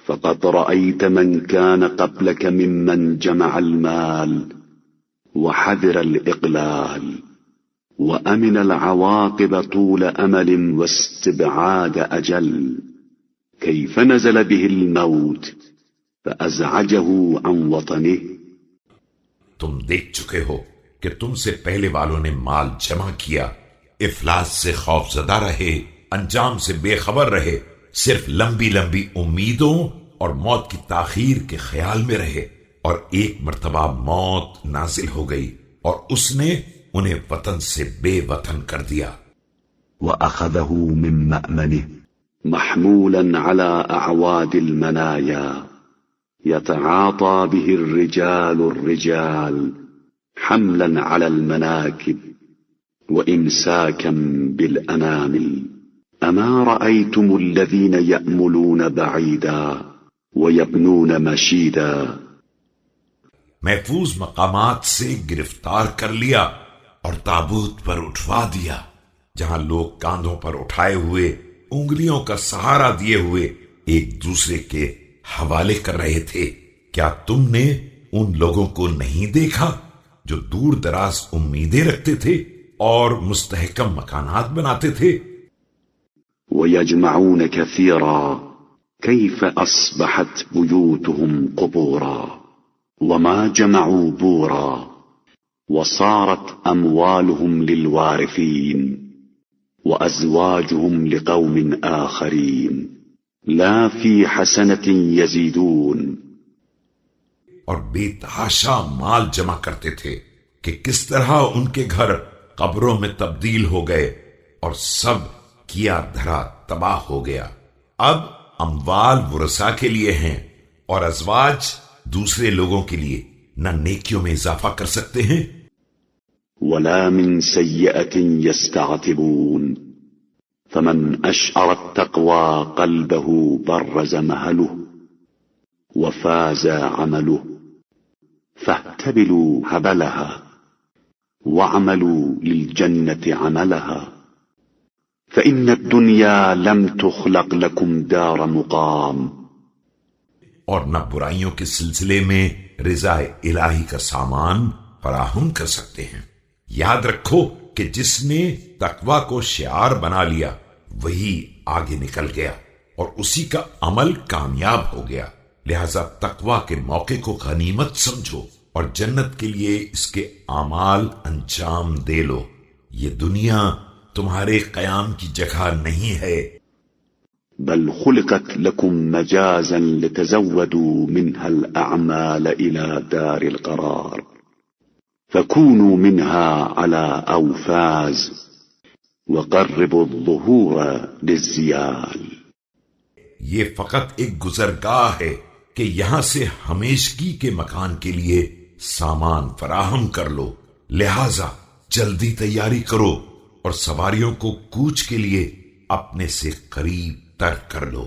فقد رأيت من كان قبلك ممن جمع المال وحذر الإقلال وأمن العواقب طول أمل واستبعاد أجل كيف نزل به الموت فأزعجه عن وطنه. تم دیکھ چکے ہو کہ تم سے پہلے والوں نے مال جمع کیا، افلاس سے خوف زدہ رہے، انجام سے بے خبر رہے، صرف لمبی لمبی امیدوں اور موت کی تاخیر کے خیال میں رہے، اور ایک مرتبہ موت نازل ہو گئی اور اس نے انہیں وطن سے بے وطن کر دیا. وأخذه من مأمنه محمولا على أعواد المنايا يتعاطى به الرجال حملا على المناكب وإمساكا بالأنامل. أما رأيتم الذين يأملون بعيدا ويبنون مشيدا. محفوظ مقامات سے گرفتار کر لیا اور تابوت پر اٹھوا دیا، جہاں لوگ کاندھوں پر اٹھائے ہوئے، انگلیوں کا سہارا دیے ہوئے ایک دوسرے کے حوالے کر رہے تھے. کیا تم نے ان لوگوں کو نہیں دیکھا جو دور دراز امیدیں رکھتے تھے اور مستحکم مکانات بناتے تھے؟ وَيَجْمَعُونَ كَثِيرًا كَيْفَ أَصْبَحَتْ بُيُوتُهُمْ قُبُورًا وَمَا جَمَعُوا بُورًا وَصَارَتْ أَمْوَالُهُمْ لِلْوَارِثِينَ وَأَزْوَاجُهُمْ لِقَوْمٍ آخَرِينَ لَا فِي حَسَنَةٍ يَزِيدُونَ. اور بے تحاشا مال جمع کرتے تھے کہ کس طرح ان کے گھر قبروں میں تبدیل ہو گئے اور سب کیا دھرا تباہ ہو گیا. اب اموال ورثاء کے لیے ہیں اور ازواج دوسرے لوگوں کے لیے نہ نیکیوں میں اضافہ کر سکتے ہیں ولا من سيئة يستعتبون. فمن أشعر التقوى قلبه برز مهله وفاز عمله. فاهتبلوا هبلها وعملوا للجنة عملها فإن الدنيا لم تخلق لكم دار مقام. اور نہ برائیوں کے سلسلے میں رضا الہی کا سامان فراہم کر سکتے ہیں. یاد رکھو کہ جس نے تقوی کو شعار بنا لیا وہی آگے نکل گیا اور اسی کا عمل کامیاب ہو گیا. لہذا تقوی کے موقع کو غنیمت سمجھو اور جنت کے لیے اس کے اعمال انجام دے لو. یہ دنیا تمہارے قیام کی جگہ نہیں ہے. بل خلقت لكم مجازا لتزودوا منها الأعمال إلى دار القرار فكونوا منها على أوفاز وقربوا الظهور للزيال. یہ فقط ایک گزرگاہ ہے کہ یہاں سے ہمیشگی کے مکان کے لیے سامان فراہم کر لو. لہذا جلدی تیاری کرو اور سواریوں کو کوچ کے لیے اپنے سے قریب تر کر لو.